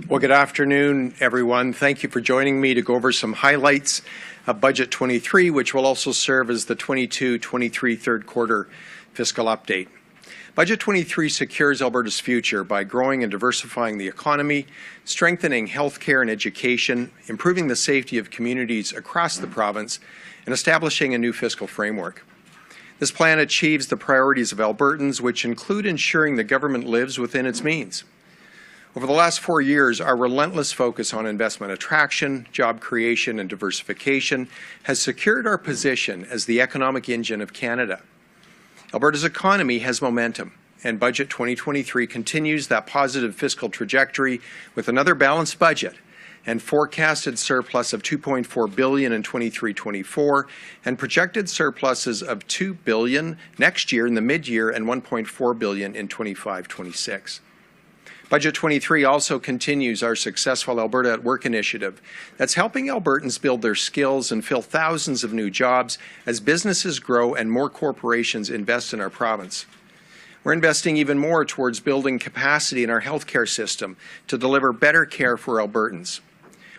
Well, good afternoon, everyone. Thank you for joining me to go over some highlights of Budget 23, which will also serve as the 22-23 third quarter fiscal update. Budget 23 secures Alberta's future by growing and diversifying the economy, strengthening healthcare and education, improving the safety of communities across the province, and establishing a new fiscal framework. This plan achieves the priorities of Albertans, which include ensuring the government lives within its means. Over the last 4 years, our relentless focus on investment attraction, job creation, and diversification has secured our position as the economic engine of Canada. Alberta's economy has momentum, and Budget 2023 continues that positive fiscal trajectory with another balanced budget and forecasted surplus of $2.4 billion in 23-24 and projected surpluses of $2 billion next year in the mid-year and $1.4 billion in 25-26. Budget 23 also continues our successful Alberta at Work initiative that's helping Albertans build their skills and fill thousands of new jobs as businesses grow and more corporations invest in our province. We're investing even more towards building capacity in our healthcare system to deliver better care for Albertans.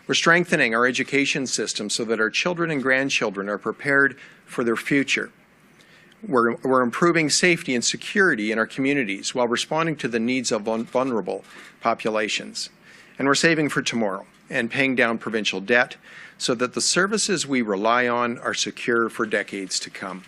We're strengthening our education system so that our children and grandchildren are prepared for their future. We're improving safety and security in our communities while responding to the needs of vulnerable populations. And we're saving for tomorrow and paying down provincial debt so that the services we rely on are secure for decades to come.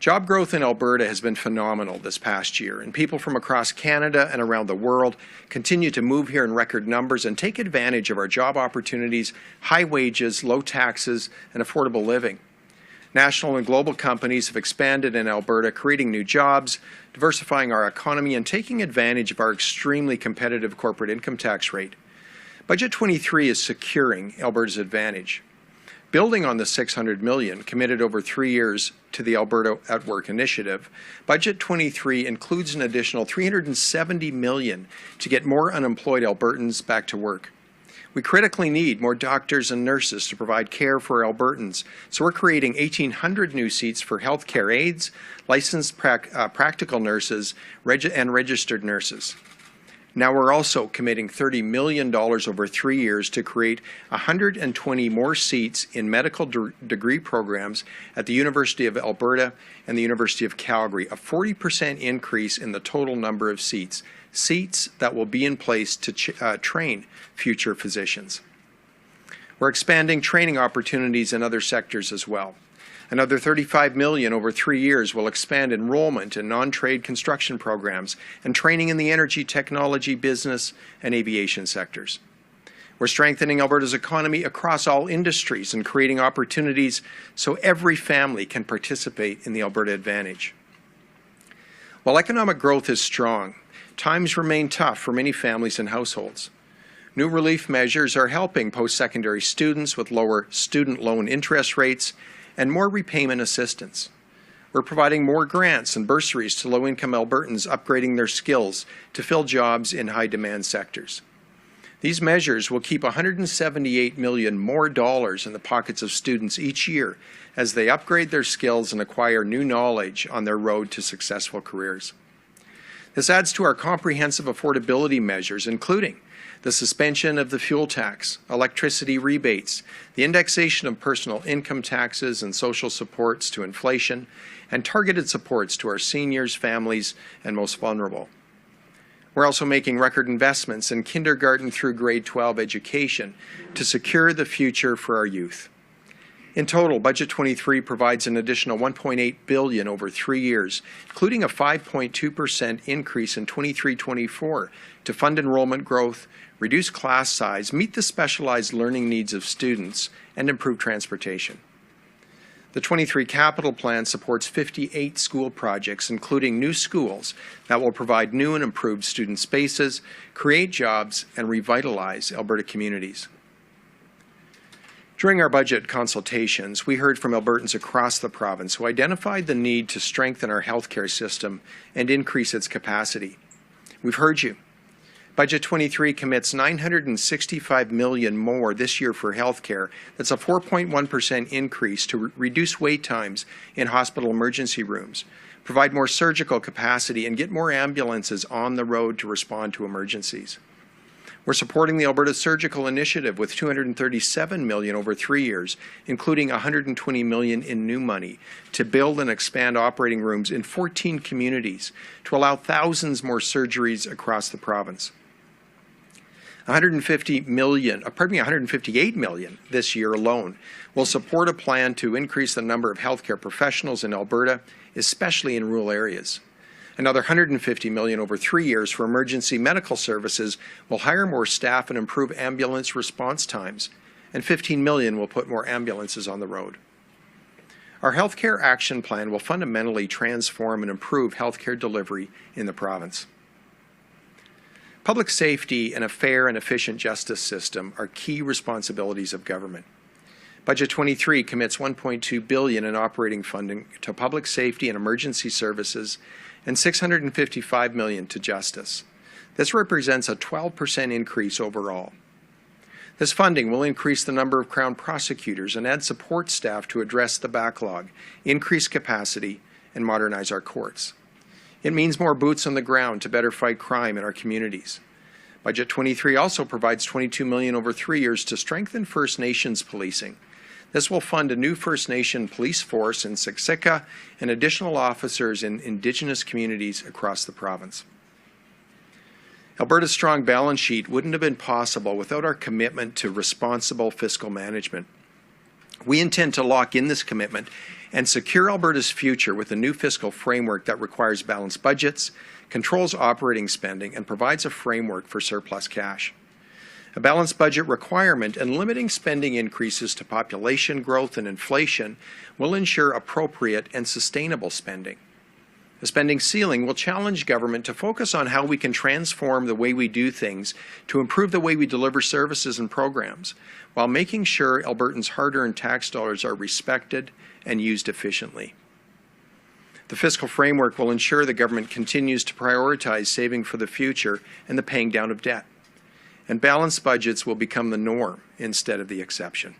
Job growth in Alberta has been phenomenal this past year, and people from across Canada and around the world continue to move here in record numbers and take advantage of our job opportunities, high wages, low taxes, and affordable living. National and global companies have expanded in Alberta, creating new jobs, diversifying our economy, and taking advantage of our extremely competitive corporate income tax rate. Budget 23 is securing Alberta's advantage. Building on the $600 million committed over 3 years to the Alberta at Work initiative, Budget 23 includes an additional $370 million to get more unemployed Albertans back to work. We critically need more doctors and nurses to provide care for Albertans, so we're creating 1,800 new seats for healthcare aides, licensed practical nurses, and registered nurses. Now we're also committing $30 million over 3 years to create 120 more seats in medical degree programs at the University of Alberta and the University of Calgary, a 40% increase in the total number of seats that will be in place to train future physicians. We're expanding training opportunities in other sectors as well. Another $35 million over 3 years will expand enrollment in non-trade construction programs and training in the energy, technology, business, and aviation sectors. We're strengthening Alberta's economy across all industries and creating opportunities so every family can participate in the Alberta Advantage. While economic growth is strong, times remain tough for many families and households. New relief measures are helping post-secondary students with lower student loan interest rates and more repayment assistance. We're providing more grants and bursaries to low-income Albertans upgrading their skills to fill jobs in high-demand sectors. These measures will keep $178 million more dollars in the pockets of students each year as they upgrade their skills and acquire new knowledge on their road to successful careers. This adds to our comprehensive affordability measures, including the suspension of the fuel tax, electricity rebates, the indexation of personal income taxes and social supports to inflation, and targeted supports to our seniors, families, and most vulnerable. We're also making record investments in kindergarten through grade 12 education to secure the future for our youth. In total, Budget 23 provides an additional $1.8 billion over 3 years, including a 5.2% increase in 23-24 to fund enrollment growth, reduce class size, meet the specialized learning needs of students, and improve transportation. The 23 capital plan supports 58 school projects, including new schools that will provide new and improved student spaces, create jobs, and revitalize Alberta communities. During our budget consultations, we heard from Albertans across the province who identified the need to strengthen our healthcare system and increase its capacity. We've heard you. Budget 23 commits $965 million more this year for healthcare. That's a 4.1% increase to reduce wait times in hospital emergency rooms, provide more surgical capacity, and get more ambulances on the road to respond to emergencies. We're supporting the Alberta Surgical Initiative with $237 million over 3 years, including $120 million in new money to build and expand operating rooms in 14 communities to allow thousands more surgeries across the province. $158 million this year alone will support a plan to increase the number of healthcare professionals in Alberta, especially in rural areas. Another $150 million over 3 years for emergency medical services will hire more staff and improve ambulance response times, and $15 million will put more ambulances on the road. Our healthcare action plan will fundamentally transform and improve healthcare delivery in the province. Public safety and a fair and efficient justice system are key responsibilities of government. Budget 23 commits $1.2 billion in operating funding to public safety and emergency services and $655 million to justice. This represents a 12% increase overall. This funding will increase the number of Crown prosecutors and add support staff to address the backlog, increase capacity, and modernize our courts. It means more boots on the ground to better fight crime in our communities. Budget 23 also provides $22 million over 3 years to strengthen First Nations policing. This will fund a new First Nation police force in Siksika and additional officers in Indigenous communities across the province. Alberta's strong balance sheet wouldn't have been possible without our commitment to responsible fiscal management. We intend to lock in this commitment and secure Alberta's future with a new fiscal framework that requires balanced budgets, controls operating spending, and provides a framework for surplus cash. A balanced budget requirement and limiting spending increases to population growth and inflation will ensure appropriate and sustainable spending. The spending ceiling will challenge government to focus on how we can transform the way we do things to improve the way we deliver services and programs, while making sure Albertans' hard-earned tax dollars are respected and used efficiently. The fiscal framework will ensure the government continues to prioritize saving for the future and the paying down of debt. And balanced budgets will become the norm instead of the exception.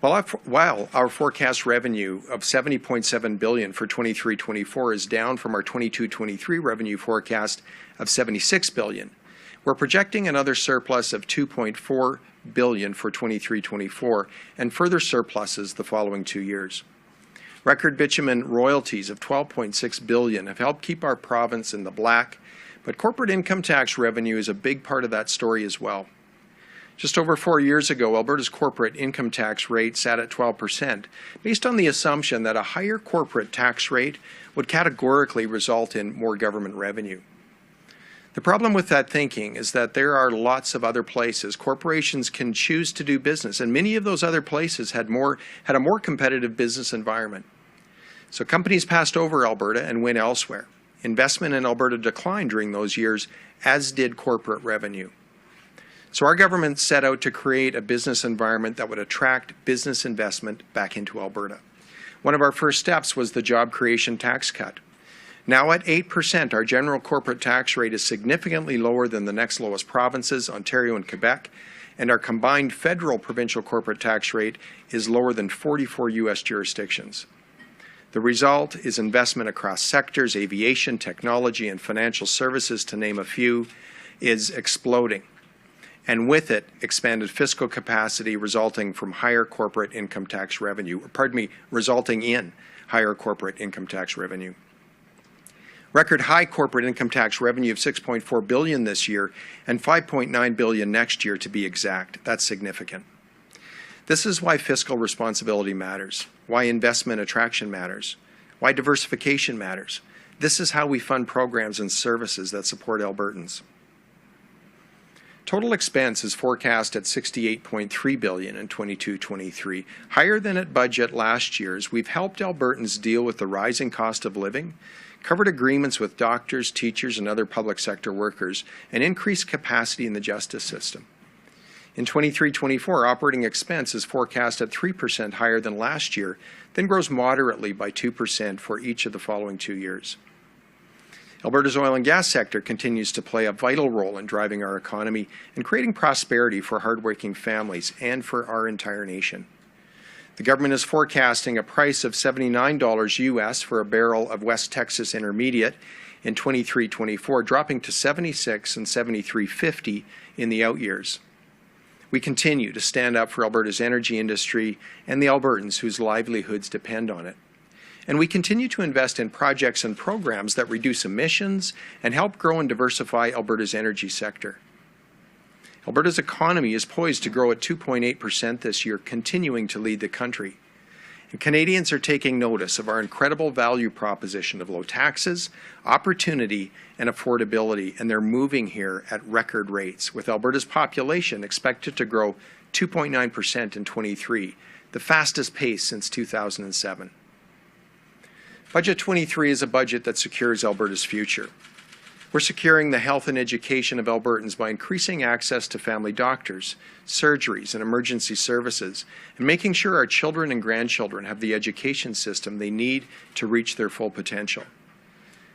While our forecast revenue of $70.7 billion for 23-24 is down from our 22-23 revenue forecast of $76 billion, we're projecting another surplus of $2.4 billion for 23-24 and further surpluses the following 2 years. Record bitumen royalties of $12.6 billion have helped keep our province in the black, but corporate income tax revenue is a big part of that story as well. Just over 4 years ago, Alberta's corporate income tax rate sat at 12%, based on the assumption that a higher corporate tax rate would categorically result in more government revenue. The problem with that thinking is that there are lots of other places corporations can choose to do business, and many of those other places had a more competitive business environment. So companies passed over Alberta and went elsewhere. Investment in Alberta declined during those years, as did corporate revenue. So our government set out to create a business environment that would attract business investment back into Alberta. One of our first steps was the job creation tax cut. Now at 8%, our general corporate tax rate is significantly lower than the next lowest provinces, Ontario and Quebec, and our combined federal provincial corporate tax rate is lower than 44 U.S. jurisdictions. The result is investment across sectors, aviation, technology, and financial services, to name a few, is exploding. And with it, expanded fiscal capacity resulting in higher corporate income tax revenue. Record high corporate income tax revenue of $6.4 billion this year and $5.9 billion next year, to be exact. That's significant. This is why fiscal responsibility matters, why investment attraction matters, why diversification matters. This is how we fund programs and services that support Albertans. Total expense is forecast at $68.3 billion in 22-23, higher than at budget last year, as we've helped Albertans deal with the rising cost of living, covered agreements with doctors, teachers, and other public sector workers, and increased capacity in the justice system. In 23-24, operating expense is forecast at 3% higher than last year, then grows moderately by 2% for each of the following 2 years. Alberta's oil and gas sector continues to play a vital role in driving our economy and creating prosperity for hardworking families and for our entire nation. The government is forecasting a price of $79 US for a barrel of West Texas Intermediate in 23-24, dropping to 76 and 73.50 in the out years. We continue to stand up for Alberta's energy industry and the Albertans whose livelihoods depend on it. And we continue to invest in projects and programs that reduce emissions and help grow and diversify Alberta's energy sector. Alberta's economy is poised to grow at 2.8% this year, continuing to lead the country. And Canadians are taking notice of our incredible value proposition of low taxes, opportunity, and affordability, and they're moving here at record rates, with Alberta's population expected to grow 2.9% in 23, the fastest pace since 2007. Budget 23 is a budget that secures Alberta's future. We're securing the health and education of Albertans by increasing access to family doctors, surgeries, and emergency services, and making sure our children and grandchildren have the education system they need to reach their full potential.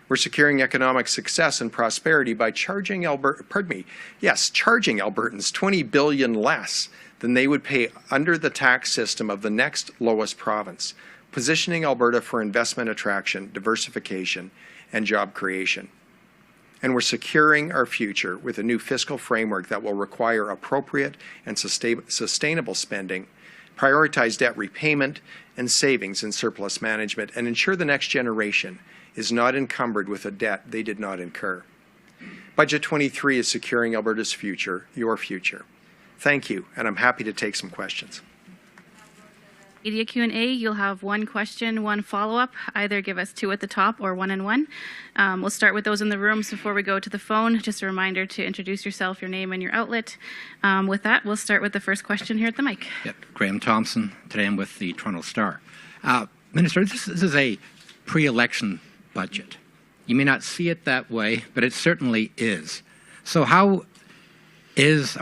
We're securing economic success and prosperity by charging Albertans $20 billion less than they would pay under the tax system of the next lowest province, positioning Alberta for investment attraction, diversification, and job creation. And we're securing our future with a new fiscal framework that will require appropriate and sustainable spending, prioritize debt repayment and savings and surplus management, and ensure the next generation is not encumbered with a debt they did not incur. Budget 23 is securing Alberta's future, your future. Thank you, and I'm happy to take some questions. Media Q&A, you'll have one question, one follow-up. Either give us two at the top or one and one. We'll start with those in the rooms before we go to the phone. Just a reminder to introduce yourself, your name, and your outlet. With that, we'll start with the first question here at the mic. Yep. Graham Thompson. Today I'm with the Toronto Star. Minister, this is a pre-election budget. You may not see it that way, but it certainly is. So how has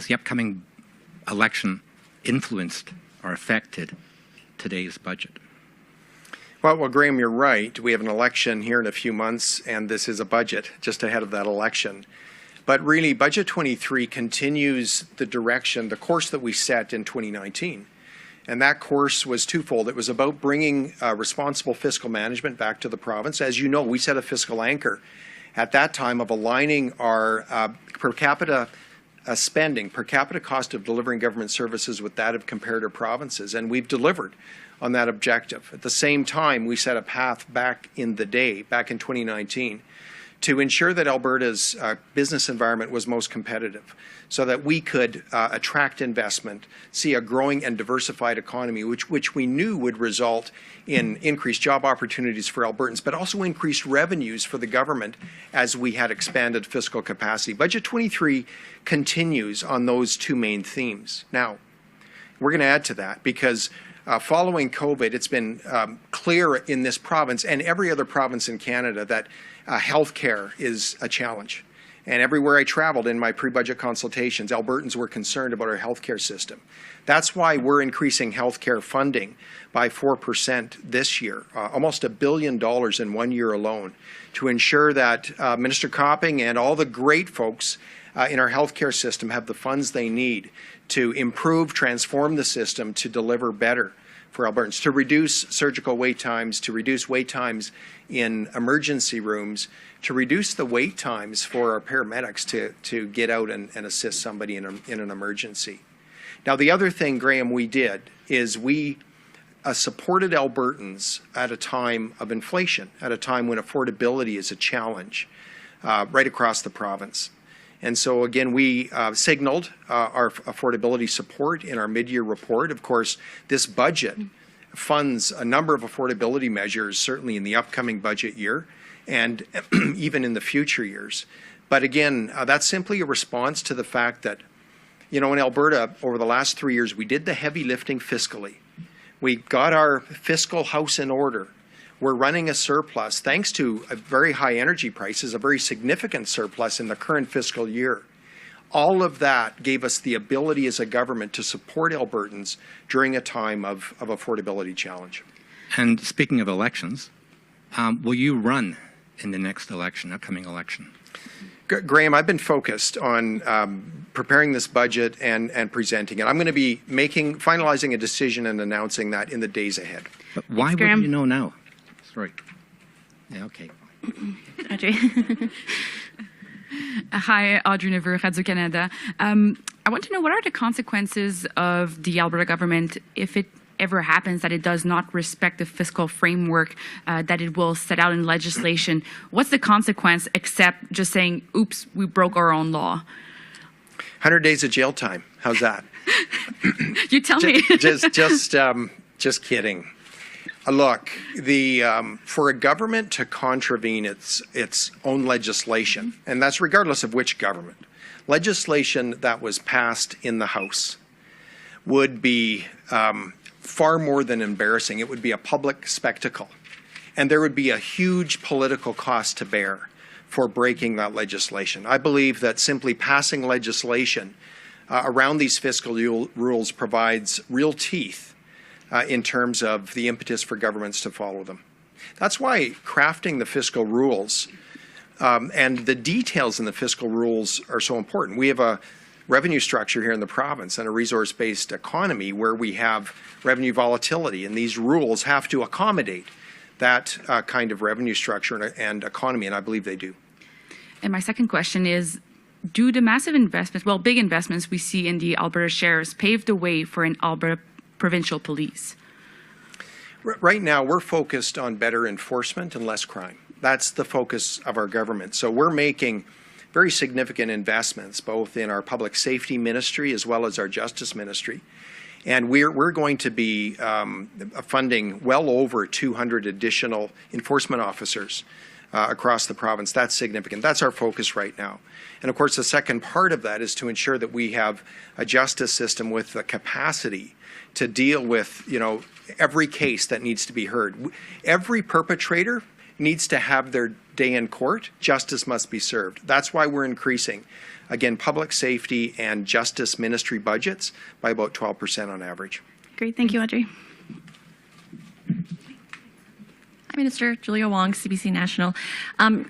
the upcoming election influenced or affected today's budget? Well, Graham, you're right. We have an election here in a few months, and this is a budget just ahead of that election. But really, Budget 23 continues the direction, the course that we set in 2019. And that course was twofold. It was about bringing responsible fiscal management back to the province. As you know, we set a fiscal anchor at that time of aligning our per capita spending, per capita cost of delivering government services with that of comparative provinces, and we've delivered on that objective. At the same time, we set a path back in the day, back in 2019, to ensure that Alberta's business environment was most competitive, so that we could attract investment, see a growing and diversified economy, which we knew would result in increased job opportunities for Albertans, but also increased revenues for the government as we had expanded fiscal capacity. Budget 23 continues on those two main themes. Now, we're going to add to that because following COVID, it's been clear in this province and every other province in Canada that healthcare is a challenge. And everywhere I traveled in my pre-budget consultations, Albertans were concerned about our healthcare system. That's why we're increasing healthcare funding by 4% this year, almost $1 billion in 1 year alone, to ensure that Minister Copping and all the great folks in our healthcare system have the funds they need to improve, transform the system to deliver better for Albertans, to reduce surgical wait times, to reduce wait times in emergency rooms, to reduce the wait times for our paramedics to get out and assist somebody in an emergency. Now, the other thing, Graham, we did is we supported Albertans at a time of inflation, at a time when affordability is a challenge right across the province. And so, again, we signaled our affordability support in our mid-year report. Of course, this budget funds a number of affordability measures, certainly in the upcoming budget year and even in the future years. But again, that's simply a response to the fact that, you know, in Alberta, over the last 3 years, we did the heavy lifting fiscally. We got our fiscal house in order. We're running a surplus, thanks to very high energy prices, a very significant surplus in the current fiscal year. All of that gave us the ability as a government to support Albertans during a time of affordability challenge. And speaking of elections, will you run in the next election, upcoming election? Graham, I've been focused on preparing this budget and presenting it. I'm going to be finalizing a decision and announcing that in the days ahead. But why wouldn't you know now? Sorry. Yeah, okay. Audrey. Hi, Audrey Neveu, Radio-Canada. I want to know, what are the consequences of the Alberta government if it ever happens that it does not respect the fiscal framework that it will set out in legislation? What's the consequence except just saying, oops, we broke our own law? 100 days of jail time. How's that? You tell me. Just kidding. Look, for a government to contravene its own legislation, and that's regardless of which government, legislation that was passed in the House would be far more than embarrassing. It would be a public spectacle, and there would be a huge political cost to bear for breaking that legislation. I believe that simply passing legislation around these fiscal rules provides real teeth in terms of the impetus for governments to follow them. That's why crafting the fiscal rules and the details in the fiscal rules are so important. We have a revenue structure here in the province and a resource-based economy where we have revenue volatility, and these rules have to accommodate that kind of revenue structure and economy, and I believe they do. And my second question is, do the massive investments, well, big investments we see in the Alberta shares pave the way for an Alberta provincial police? Right now, we're focused on better enforcement and less crime. That's the focus of our government. So we're making very significant investments, both in our public safety ministry as well as our justice ministry. And we're going to be funding well over 200 additional enforcement officers across the province. That's significant. That's our focus right now. And of course, the second part of that is to ensure that we have a justice system with the capacity to deal with, every case that needs to be heard. Every perpetrator needs to have their day in court. Justice must be served. That's why we're increasing, again, public safety and justice ministry budgets by about 12% on average. Great. Thank you, Audrey. Hi, Minister. Julia Wong, CBC National.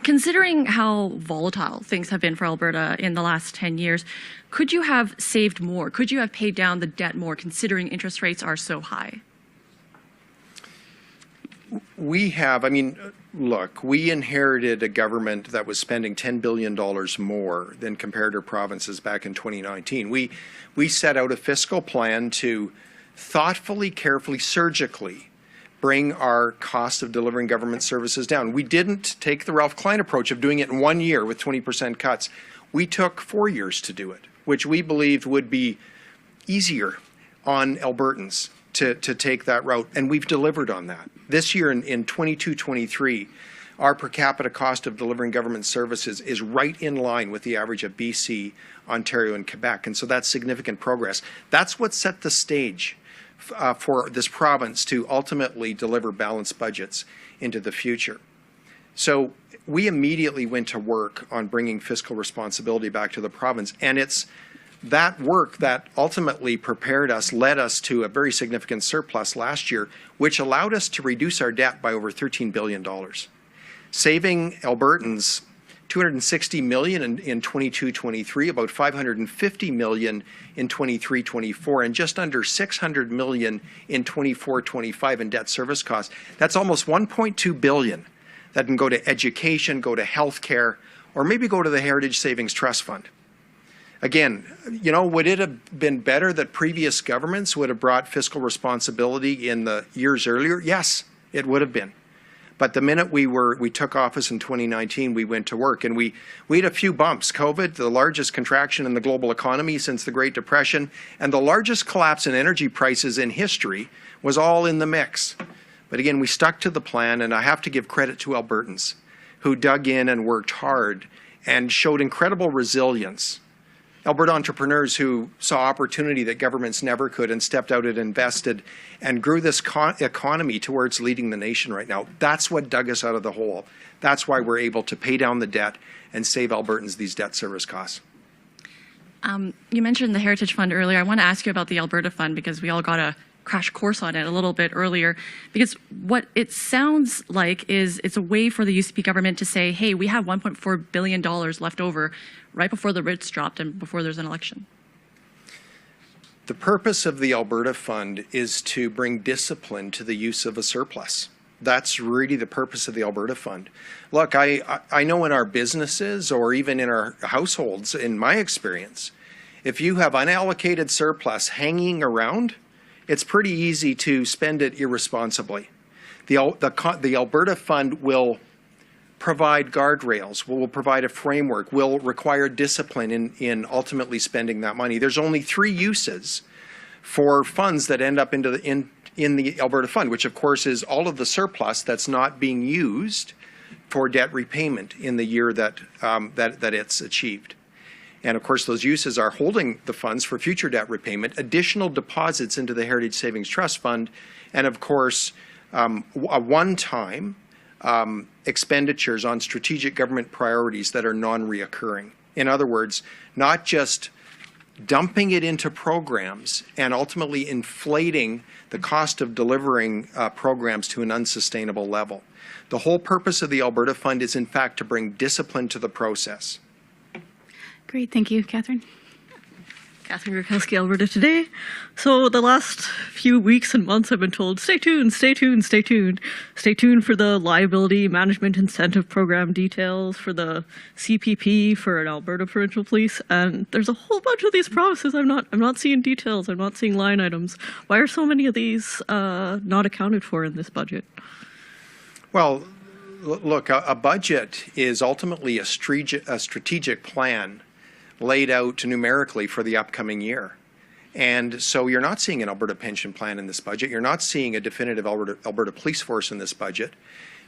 Considering how volatile things have been for Alberta in the last 10 years, could you have saved more? Could you have paid down the debt more, considering interest rates are so high? We have, look, we inherited a government that was spending $10 billion more than comparator provinces back in 2019. We set out a fiscal plan to thoughtfully, carefully, surgically bring our cost of delivering government services down. We didn't take the Ralph Klein approach of doing it in 1 year with 20% cuts. We took 4 years to do it, which we believed would be easier on Albertans to take that route, and we've delivered on that. This year in 22-23, our per capita cost of delivering government services is right in line with the average of BC, Ontario, and Quebec, and so that's significant progress. That's what set the stage for this province to ultimately deliver balanced budgets into the future. So we immediately went to work on bringing fiscal responsibility back to the province, and it's that work that ultimately prepared us, led us to a very significant surplus last year, which allowed us to reduce our debt by over $13 billion, saving Albertans $260 million in 22-23, about $550 million in 23-24, and just under $600 million in 24-25 in debt service costs. That's almost $1.2 billion that can go to education, go to health care, or maybe go to the Heritage Savings Trust Fund. Again, would it have been better that previous governments would have brought fiscal responsibility in the years earlier? Yes, it would have been. But the minute we took office in 2019, we went to work, and we had a few bumps. COVID, the largest contraction in the global economy since the Great Depression, and the largest collapse in energy prices in history was all in the mix. But again, we stuck to the plan, and I have to give credit to Albertans who dug in and worked hard and showed incredible resilience. Alberta entrepreneurs who saw opportunity that governments never could and stepped out and invested and grew this economy to where it's leading the nation right now. That's what dug us out of the hole. That's why we're able to pay down the debt and save Albertans these debt service costs. You mentioned the Heritage Fund earlier. I want to ask you about the Alberta Fund because we all got a crash course on it a little bit earlier, because what it sounds like is it's a way for the UCP government to say, hey, we have $1.4 billion left over right before the writs dropped and before there's an election. The purpose of the Alberta Fund is to bring discipline to the use of a surplus. That's really the purpose of the Alberta Fund. Look, I know in our businesses or even in our households, in my experience, if you have unallocated surplus hanging around, it's pretty easy to spend it irresponsibly. The Alberta Fund will provide guardrails, will provide a framework, will require discipline in ultimately spending that money. There's only 3 uses for funds that end up in the Alberta Fund, which of course is all of the surplus that's not being used for debt repayment in the year that it's achieved. And of course, those uses are holding the funds for future debt repayment, additional deposits into the Heritage Savings Trust Fund, and of course, a one-time expenditures on strategic government priorities that are non-reoccurring. In other words, not just dumping it into programs and ultimately inflating the cost of delivering programs to an unsustainable level. The whole purpose of the Alberta Fund is, in fact, to bring discipline to the process. Great, thank you. Catherine? Catherine Gurkowski, Alberta Today. So the last few weeks and months I've been told, stay tuned, stay tuned, stay tuned. Stay tuned for the Liability Management Incentive Program details, for the CPP, for an Alberta Provincial Police, and there's a whole bunch of these promises. I'm not seeing details, I'm not seeing line items. Why are so many of these not accounted for in this budget? Well, look, a budget is ultimately a strategic plan laid out numerically for the upcoming year. And so you're not seeing an Alberta pension plan in this budget. You're not seeing a definitive Alberta police force in this budget.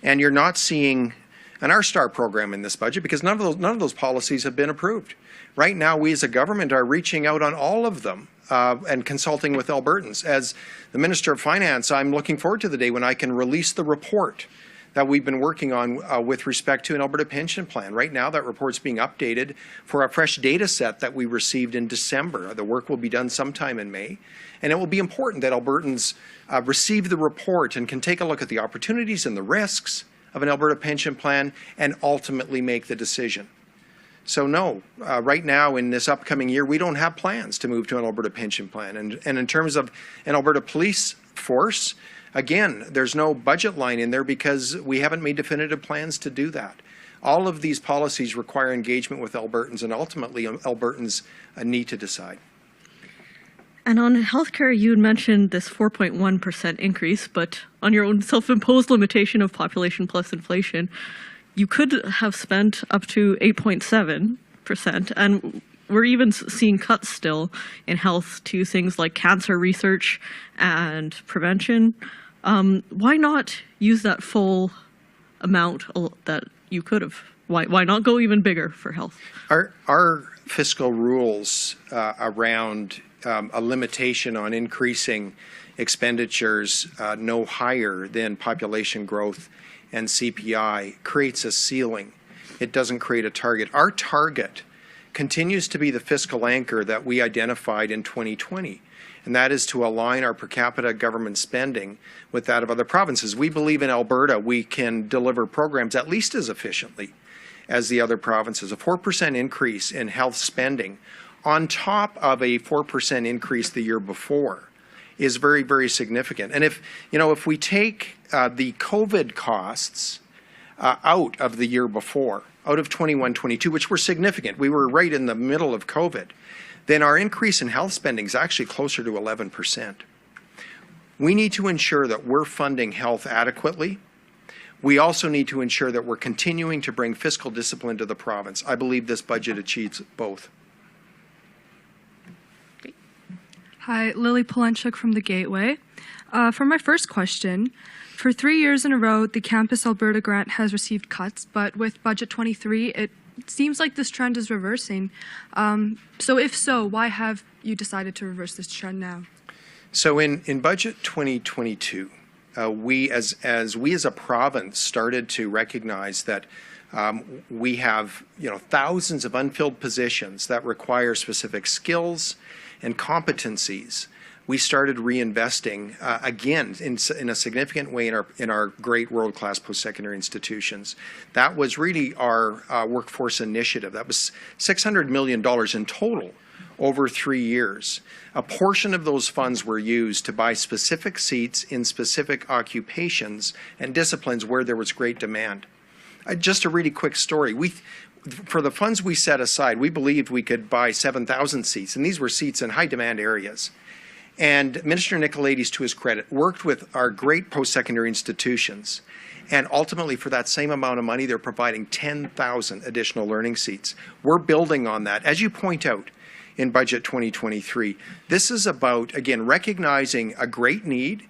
And you're not seeing an R-Star program in this budget because none of those policies have been approved. Right now, we as a government are reaching out on all of them and consulting with Albertans. As the Minister of Finance, I'm looking forward to the day when I can release the report that we've been working on with respect to an Alberta pension plan. Right now, that report's being updated for a fresh data set that we received in December. The work will be done sometime in May. And it will be important that Albertans receive the report and can take a look at the opportunities and the risks of an Alberta pension plan and ultimately make the decision. So no, right now in this upcoming year, we don't have plans to move to an Alberta pension plan. And in terms of an Alberta police force, again, there's no budget line in there because we haven't made definitive plans to do that. All of these policies require engagement with Albertans, and ultimately Albertans need to decide. And on healthcare, you had mentioned this 4.1% increase, but on your own self-imposed limitation of population plus inflation, you could have spent up to 8.7%, and we're even seeing cuts still in health to things like cancer research and prevention. Why not use that full amount that you could have? Why not go even bigger for health? Our fiscal rules around a limitation on increasing expenditures no higher than population growth and CPI creates a ceiling. It doesn't create a target. Our target continues to be the fiscal anchor that we identified in 2020. And that is to align our per capita government spending with that of other provinces. We believe in Alberta we can deliver programs at least as efficiently as the other provinces. A 4% increase in health spending on top of a 4% increase the year before is very, very significant. And if we take the COVID costs out of the year before, out of 21-22, which were significant, we were right in the middle of COVID, then our increase in health spending is actually closer to 11%. We need to ensure that we're funding health adequately. We also need to ensure that we're continuing to bring fiscal discipline to the province. I believe this budget achieves both. Hi, Lily Polenchuk from The Gateway. For my first question, for 3 years in a row, the Campus Alberta grant has received cuts, but with Budget 23, it seems like this trend is reversing. So if so, why have you decided to reverse this trend now? So in Budget 2022, we as a province started to recognize that we have thousands of unfilled positions that require specific skills and competencies. We started reinvesting again in a significant way in our great world-class post-secondary institutions. That was really our workforce initiative. That was $600 million in total over 3 years. A portion of those funds were used to buy specific seats in specific occupations and disciplines where there was great demand. Just a really quick story. For the funds we set aside, we believed we could buy 7,000 seats, and these were seats in high demand areas. And Minister Nicolaides, to his credit, worked with our great post-secondary institutions. And ultimately, for that same amount of money, they're providing 10,000 additional learning seats. We're building on that. As you point out in Budget 2023, this is about, again, recognizing a great need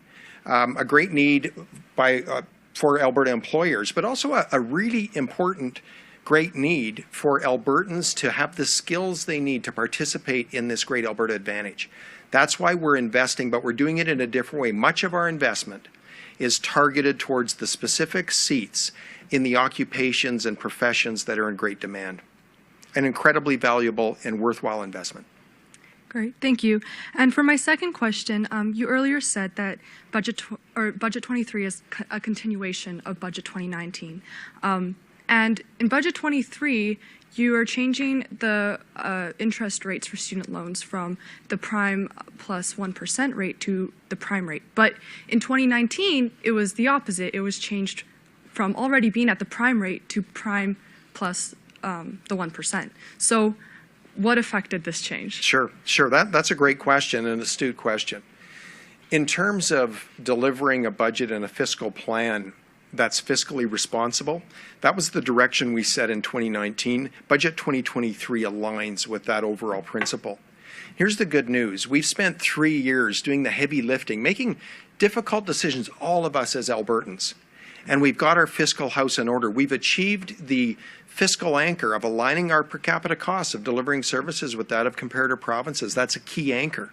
for Alberta employers, but also a really important great need for Albertans to have the skills they need to participate in this great Alberta advantage. That's why we're investing, but we're doing it in a different way. Much of our investment is targeted towards the specific seats in the occupations and professions that are in great demand. An incredibly valuable and worthwhile investment. Great, thank you. And for my second question, you earlier said that Budget 23 is a continuation of Budget 2019. And in Budget 23, you are changing the interest rates for student loans from the prime plus 1% rate to the prime rate. But in 2019, it was the opposite. It was changed from already being at the prime rate to prime plus the 1%. So what affected this change? Sure. That's a great question, an astute question. In terms of delivering a budget and a fiscal plan that's fiscally responsible, that was the direction we set in 2019. Budget 2023 aligns with that overall principle. Here's the good news. We've spent 3 years doing the heavy lifting, making difficult decisions, all of us as Albertans. And we've got our fiscal house in order. We've achieved the fiscal anchor of aligning our per capita costs of delivering services with that of comparator provinces. That's a key anchor.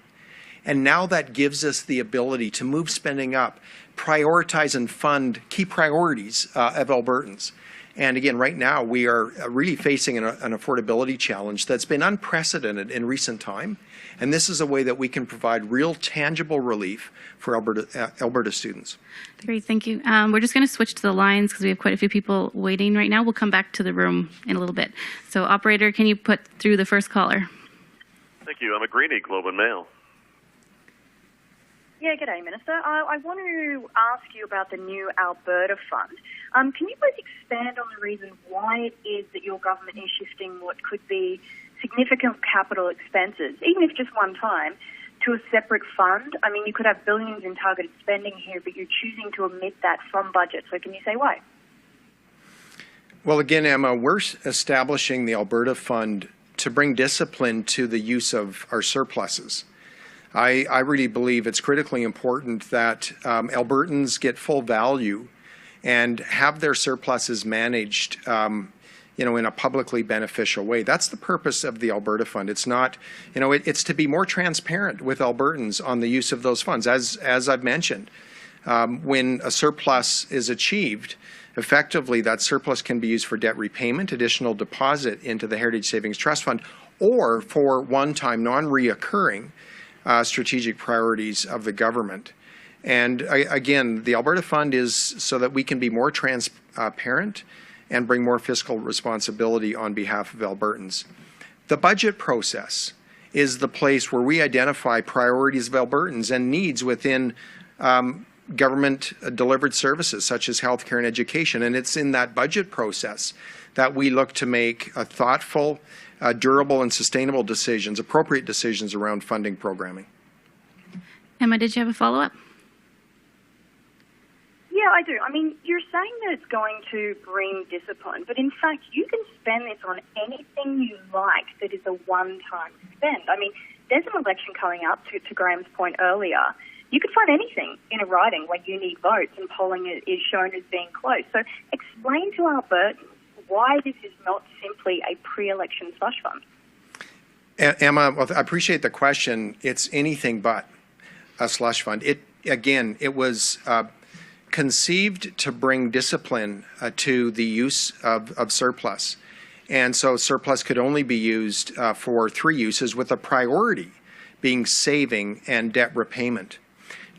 And now that gives us the ability to move spending up, prioritize and fund key priorities of Albertans. And again, right now we are really facing an affordability challenge that's been unprecedented in recent time. And this is a way that we can provide real tangible relief for Alberta students. Great, thank you. We're just going to switch to the lines because we have quite a few people waiting right now. We'll come back to the room in a little bit. So operator, can you put through the first caller? Thank you. I'm a Greenie, Globe and Mail. Yeah, g'day, Minister. I want to ask you about the new Alberta Fund. Can you please expand on the reason why it is that your government is shifting what could be significant capital expenses, even if just one time, to a separate fund? I mean, you could have billions in targeted spending here, but you're choosing to omit that from budget. So can you say why? Well, again, Emma, we're establishing the Alberta Fund to bring discipline to the use of our surpluses. I really believe it's critically important that Albertans get full value and have their surpluses managed in a publicly beneficial way. That's the purpose of the Alberta Fund. It's not, it's to be more transparent with Albertans on the use of those funds. As I've mentioned, when a surplus is achieved, effectively that surplus can be used for debt repayment, additional deposit into the Heritage Savings Trust Fund, or for one-time, non-reoccurring strategic priorities of the government. And again, the Alberta Fund is so that we can be more transparent and bring more fiscal responsibility on behalf of Albertans. The budget process is the place where we identify priorities of Albertans and needs within government-delivered services such as healthcare and education. And it's in that budget process that we look to make a thoughtful, durable and sustainable decisions, appropriate decisions around funding programming. Emma, did you have a follow-up? Yeah, I do. I mean, you're saying that it's going to bring discipline, but in fact, you can spend this on anything you like that is a one-time spend. I mean, there's an election coming up, to Graham's point earlier. You could find anything in a riding where you need votes and polling is shown as being close. So explain to Albertans why this is not simply a pre-election slush fund. Emma, well, I appreciate the question. It's anything but a slush fund. It was conceived to bring discipline to the use of surplus. And so surplus could only be used for 3 uses, with a priority being saving and debt repayment.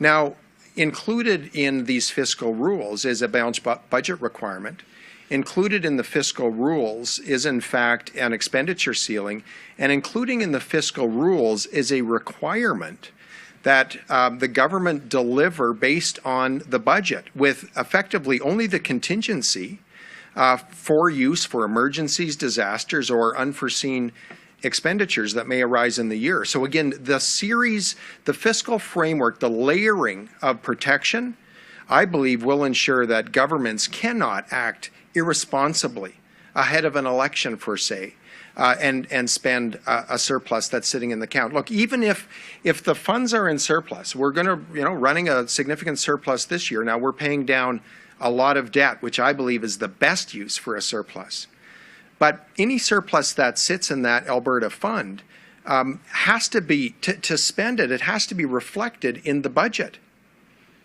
Now, included in these fiscal rules is a balanced budget requirement. included in the fiscal rules is in fact an expenditure ceiling, and including in the fiscal rules is a requirement that the government deliver based on the budget, with effectively only the contingency for use for emergencies, disasters, or unforeseen expenditures that may arise in the year. So again, the fiscal framework, the layering of protection, I believe will ensure that governments cannot act irresponsibly ahead of an election, per se, and spend a surplus that's sitting in the account. Look, even if the funds are in surplus, we're going to, running a significant surplus this year. Now we're paying down a lot of debt, which I believe is the best use for a surplus. But any surplus that sits in that Alberta fund has to be, to spend it, it has to be reflected in the budget.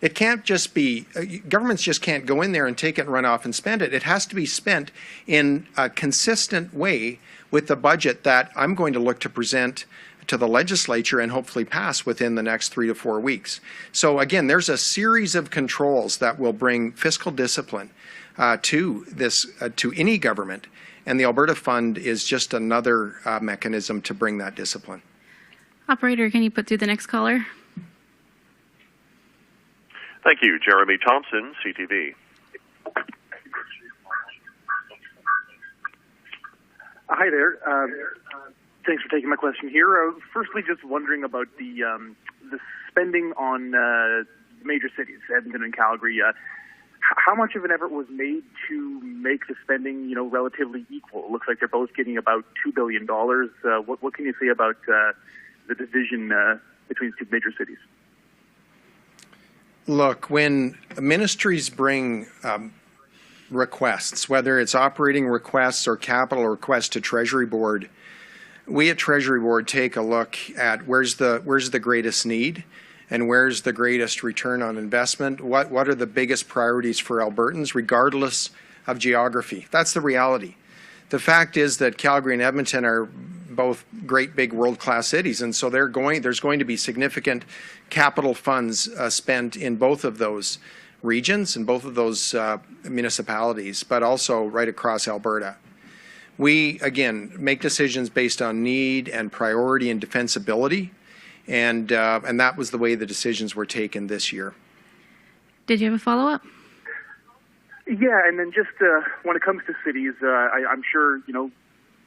It can't just be, governments just can't go in there and take it and run off and spend it. It has to be spent in a consistent way with the budget that I'm going to look to present to the legislature and hopefully pass within the next 3 to 4 weeks. So again, there's a series of controls that will bring fiscal discipline to any government, and the Alberta Fund is just another mechanism to bring that discipline. Operator, can you put through the next caller? Thank you. Jeremy Thompson, CTV. Hi there. Thanks for taking my question here. Firstly, just wondering about the spending on major cities, Edmonton and Calgary. How much of an effort was made to make the spending, relatively equal? It looks like they're both getting about $2 billion. What can you say about the division between two major cities? Look, when ministries bring requests, whether it's operating requests or capital requests to Treasury Board, we at Treasury Board take a look at where's the greatest need and where's the greatest return on investment. What are the biggest priorities for Albertans, regardless of geography? That's the reality. The fact is that Calgary and Edmonton are both great big world-class cities, and so there's going to be significant capital funds spent in both of those regions and both of those municipalities, but also right across Alberta. We, again, make decisions based on need and priority and defensibility, and that was the way the decisions were taken this year. Did you have a follow-up? Yeah, and then just when it comes to cities, I'm sure,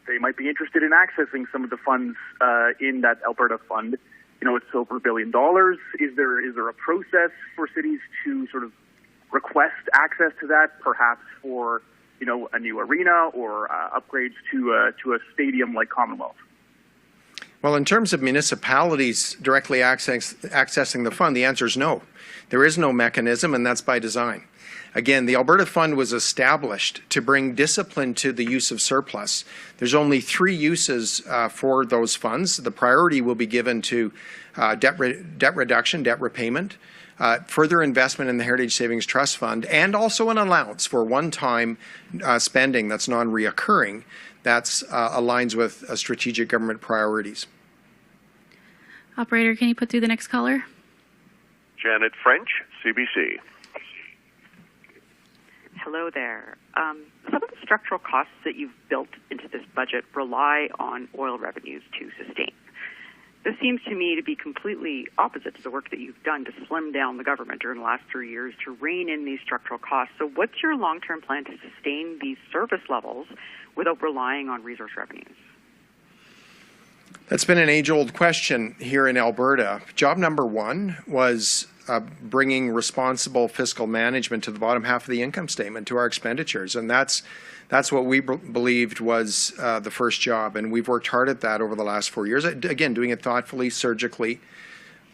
they might be interested in accessing some of the funds in that Alberta fund. It's over $1 billion. Is there a process for cities to sort of request access to that, perhaps for, a new arena or upgrades to a stadium like Commonwealth? Well, in terms of municipalities directly accessing the fund, the answer is no. There is no mechanism, and that's by design. Again, the Alberta Fund was established to bring discipline to the use of surplus. There's only 3 uses for those funds. The priority will be given to debt reduction, debt repayment, further investment in the Heritage Savings Trust Fund, and also an allowance for one-time spending that's non-reoccurring that aligns with strategic government priorities. Operator, can you put through the next caller? Janet French, CBC. Hello there. Some of the structural costs that you've built into this budget rely on oil revenues to sustain. This seems to me to be completely opposite to the work that you've done to slim down the government during the last 3 years to rein in these structural costs. So what's your long-term plan to sustain these service levels without relying on resource revenues? That's been an age-old question here in Alberta. Job number 1 was bringing responsible fiscal management to the bottom half of the income statement, to our expenditures, and that's what we believed was the first job, and we've worked hard at that over the last 4 years. Again, doing it thoughtfully, surgically,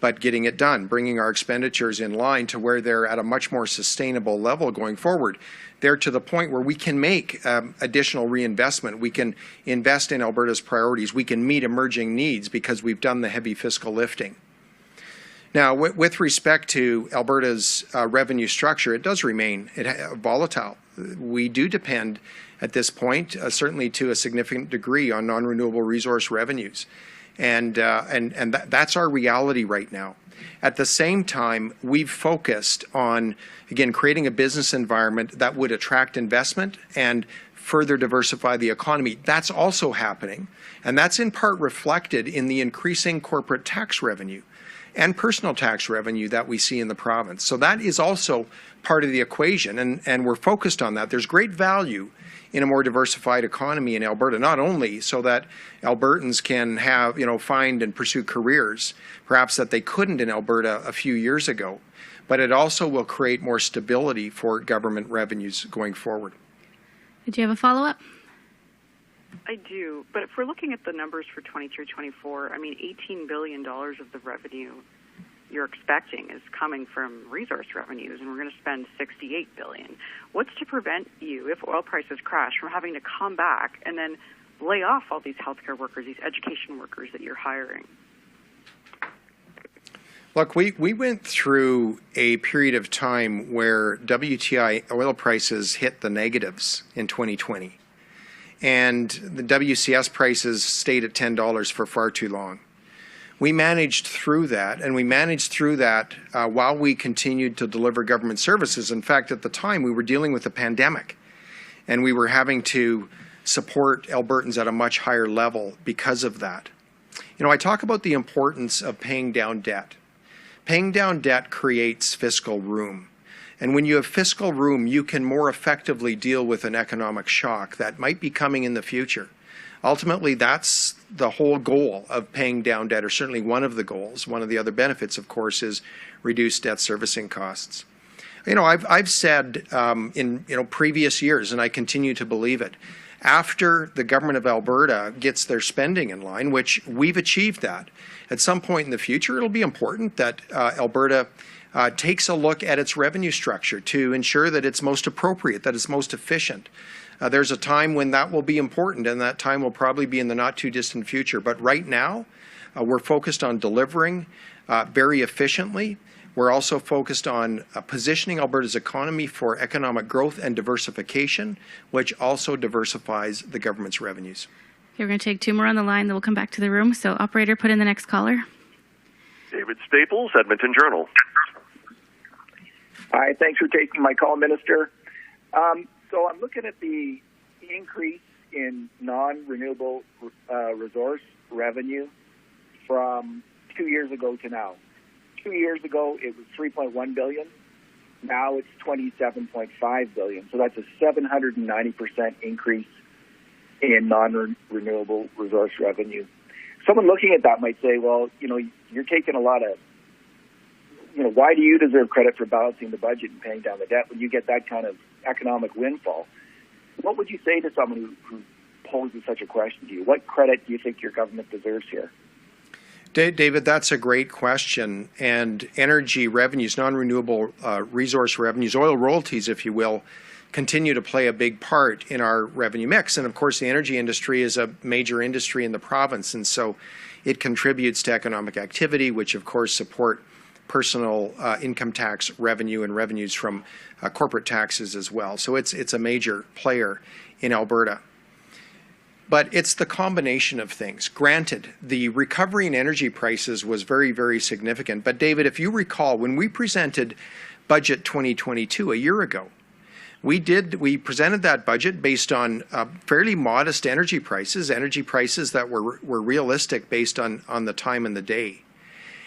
but getting it done, bringing our expenditures in line to where they're at a much more sustainable level going forward. They're to the point where we can make additional reinvestment. We can invest in Alberta's priorities. We can meet emerging needs because we've done the heavy fiscal lifting. Now, with respect to Alberta's revenue structure, it does remain volatile. We do depend at this point, certainly to a significant degree, on non-renewable resource revenues. And that's our reality right now. At the same time, we've focused on, again, creating a business environment that would attract investment and further diversify the economy. That's also happening, and that's in part reflected in the increasing corporate tax revenue and personal tax revenue that we see in the province. So that is also part of the equation, and we're focused on that. There's great value in a more diversified economy in Alberta, not only so that Albertans can have, find and pursue careers, perhaps that they couldn't in Alberta a few years ago, but it also will create more stability for government revenues going forward. Did you have a follow-up? I do, but if we're looking at the numbers for 23-24, I mean, $18 billion of the revenue you're expecting is coming from resource revenues, and we're going to spend $68 billion. What's to prevent you, if oil prices crash, from having to come back and then lay off all these healthcare workers, these education workers that you're hiring? Look, we went through a period of time where WTI oil prices hit the negatives in 2020. And the WCS prices stayed at $10 for far too long. We managed through that, and we managed through that while we continued to deliver government services. In fact, at the time, we were dealing with a pandemic, and we were having to support Albertans at a much higher level because of that. I talk about the importance of paying down debt. Paying down debt creates fiscal room. And when you have fiscal room, you can more effectively deal with an economic shock that might be coming in the future. Ultimately, that's the whole goal of paying down debt, or certainly one of the goals. One of the other benefits, of course, is reduced debt servicing costs. I've said in previous years, and I continue to believe it, after the government of Alberta gets their spending in line, which we've achieved that, at some point in the future, it'll be important that Alberta takes a look at its revenue structure to ensure that it's most appropriate, that it's most efficient. There's a time when that will be important, and that time will probably be in the not too distant future. But right now, we're focused on delivering very efficiently. We're also focused on positioning Alberta's economy for economic growth and diversification, which also diversifies the government's revenues. Okay, we're going to take two more on the line, then we'll come back to the room. So, operator, put in the next caller. David Staples, Edmonton Journal. Hi, thanks for taking my call, Minister. So I'm looking at the increase in non-renewable resource revenue from 2 years ago to now. 2 years ago, it was $3.1 billion. Now it's $27.5 billion. So that's a 790% increase in non-renewable resource revenue. Someone looking at that might say, well, you're taking a lot of, why do you deserve credit for balancing the budget and paying down the debt when you get that kind of economic windfall? What would you say to someone who poses such a question to you? What credit do you think your government deserves here? David, that's a great question. And energy revenues, non-renewable resource revenues, oil royalties, if you will, continue to play a big part in our revenue mix. And of course, the energy industry is a major industry in the province, and so it contributes to economic activity, which of course support personal income tax revenue and revenues from corporate taxes as well. So it's a major player in Alberta. But it's the combination of things. Granted, the recovery in energy prices was very, very significant. But David, if you recall, when we presented Budget 2022 a year ago, we presented that budget based on fairly modest energy prices that were realistic based on the time and the day.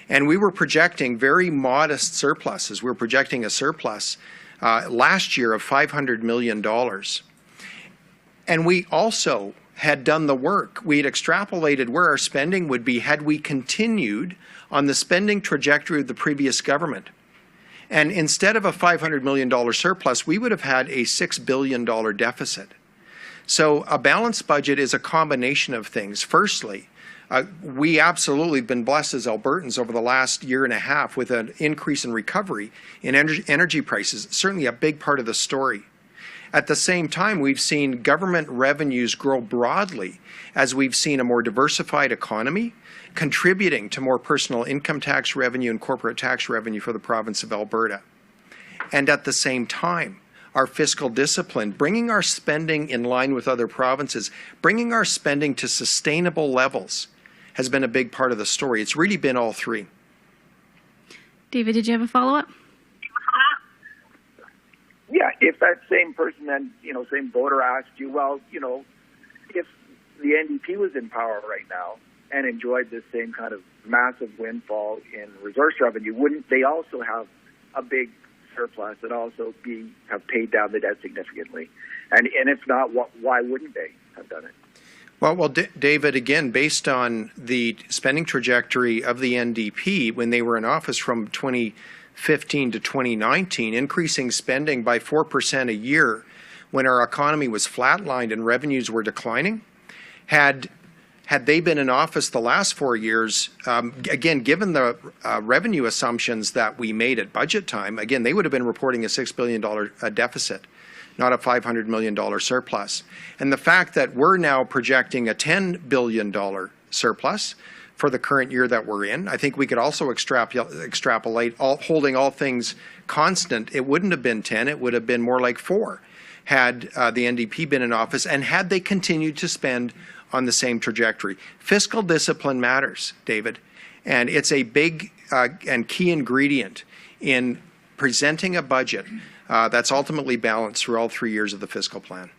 And we were projecting very modest surpluses. We were projecting a surplus last year of $500 million. And we also had done the work. We had extrapolated where our spending would be had we continued on the spending trajectory of the previous government. And instead of a $500 million surplus, we would have had a $6 billion deficit. So a balanced budget is a combination of things. Firstly, we absolutely have been blessed as Albertans over the last year and a half with an increase in recovery in energy prices, certainly a big part of the story. At the same time, we've seen government revenues grow broadly as we've seen a more diversified economy, contributing to more personal income tax revenue and corporate tax revenue for the province of Alberta. And at the same time, our fiscal discipline, bringing our spending in line with other provinces, bringing our spending to sustainable levels has been a big part of the story. It's really been all three. David, did you have a follow-up? Yeah, if that same person then, same voter asked you, well, if the NDP was in power right now and enjoyed this same kind of massive windfall in resource revenue, wouldn't they also have a big surplus and also have paid down the debt significantly? And if not, why wouldn't they have done it? Well, David, again, based on the spending trajectory of the NDP when they were in office from 2015 to 2019, increasing spending by 4% a year when our economy was flatlined and revenues were declining, had they been in office the last 4 years, again, given the revenue assumptions that we made at budget time, again, they would have been reporting a $6 billion deficit, not a $500 million surplus. And the fact that we're now projecting a $10 billion surplus for the current year that we're in, I think we could also extrapolate, holding all things constant, it wouldn't have been 10, it would have been more like 4 had the NDP been in office and had they continued to spend on the same trajectory. Fiscal discipline matters, David, and it's a big and key ingredient in presenting a budget that's ultimately balanced through all 3 years of the fiscal plan.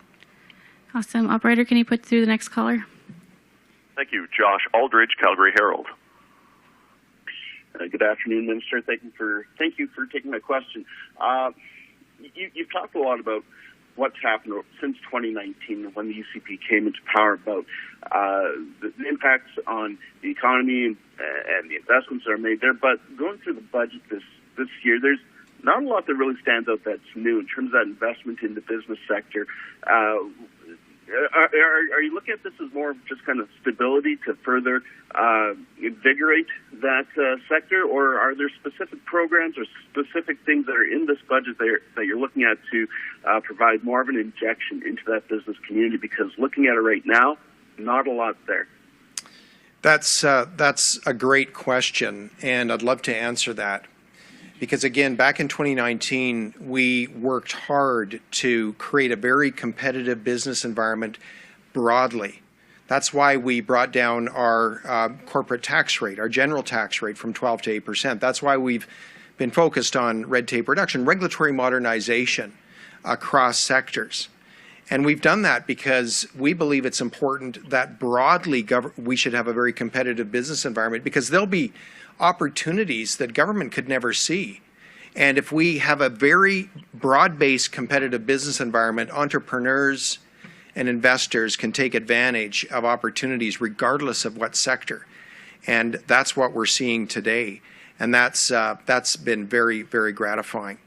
Awesome. Operator, can you put through the next caller? Thank you. Josh Aldridge, Calgary Herald. Good afternoon, Minister. Thank you for taking my question. You've talked a lot about what's happened since 2019 when the UCP came into power, about the impacts on the economy and the investments that are made there. But going through the budget this year, there's not a lot that really stands out that's new in terms of that investment in the business sector. Are you looking at this as more of just kind of stability to further invigorate that sector, or are there specific programs or specific things that are in this budget that you're looking at to provide more of an injection into that business community? Because looking at it right now, not a lot there. That's a great question, and I'd love to answer that. Because again, back in 2019, we worked hard to create a very competitive business environment broadly. That's why we brought down our corporate tax rate, our general tax rate, from 12 to 8%. That's why we've been focused on red tape reduction, regulatory modernization across sectors. And we've done that because we believe it's important that broadly we should have a very competitive business environment, because there'll be opportunities that government could never see. And if we have a very broad-based competitive business environment, entrepreneurs and investors can take advantage of opportunities regardless of what sector. And that's what we're seeing today. And that's been very, very gratifying.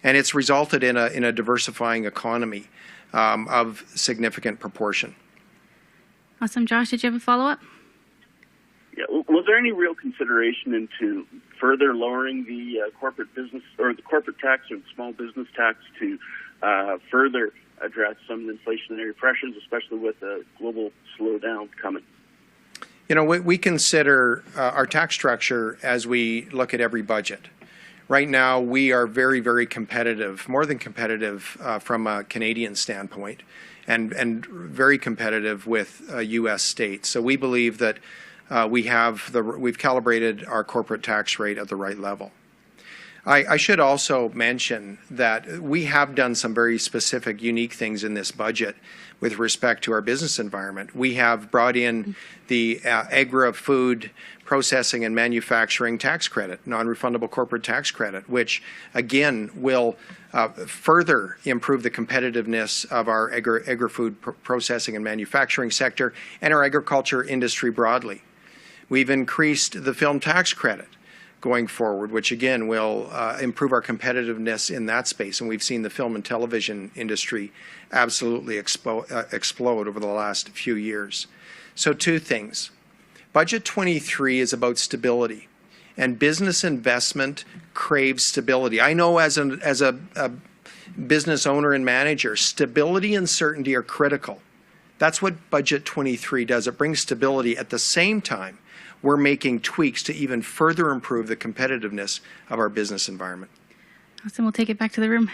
And it's resulted in a diversifying economy of significant proportion. Awesome. Josh, did you have a follow-up? Yeah. Was there any real consideration into further lowering the corporate business or the corporate tax or the small business tax to further address some of the inflationary pressures, especially with the global slowdown coming? You know, we consider our tax structure as we look at every budget. Right now, we are very, very competitive, more than competitive from a Canadian standpoint, and very competitive with U.S. states. So we believe that we've calibrated our corporate tax rate at the right level. I should also mention that we have done some very specific, unique things in this budget with respect to our business environment. We have brought in the agri-food processing and manufacturing tax credit, non-refundable corporate tax credit, which again will further improve the competitiveness of our agri-food processing and manufacturing sector and our agriculture industry broadly. We've increased the film tax credit going forward, which again will improve our competitiveness in that space. And we've seen the film and television industry absolutely explode over the last few years. So two things. Budget 23 is about stability, and business investment craves stability. I know as a business owner and manager, stability and certainty are critical. That's what Budget 23 does. It brings stability. At the same time, we're making tweaks to even further improve the competitiveness of our business environment. Awesome. We'll take it back to the room.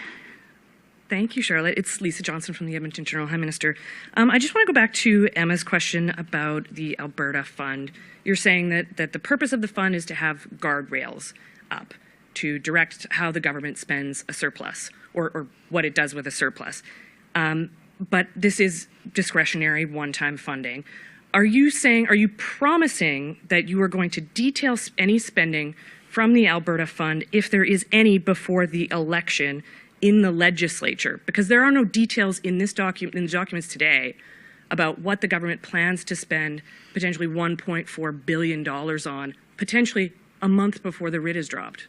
Thank you, Charlotte. It's Lisa Johnson from the Edmonton Journal. Hi, Minister. I just want to go back to Emma's question about the Alberta Fund. You're saying that the purpose of the fund is to have guardrails up. to direct how the government spends a surplus or what it does with a surplus. But this is discretionary one-time funding. Are you promising that you are going to detail any spending from the Alberta Fund, if there is any, before the election in the legislature? Because there are no details in the documents today about what the government plans to spend potentially $1.4 billion on, potentially a month before the writ is dropped.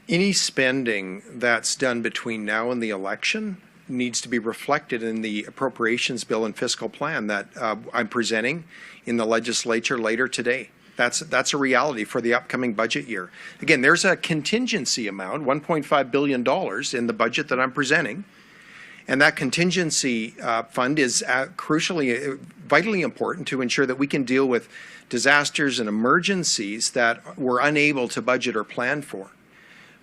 Any spending that's done between now and the election needs to be reflected in the appropriations bill and fiscal plan that I'm presenting in the legislature later today. That's a reality for the upcoming budget year. Again, there's a contingency amount, $1.5 billion in the budget that I'm presenting. And that contingency fund is crucially, vitally important to ensure that we can deal with disasters and emergencies that we're unable to budget or plan for.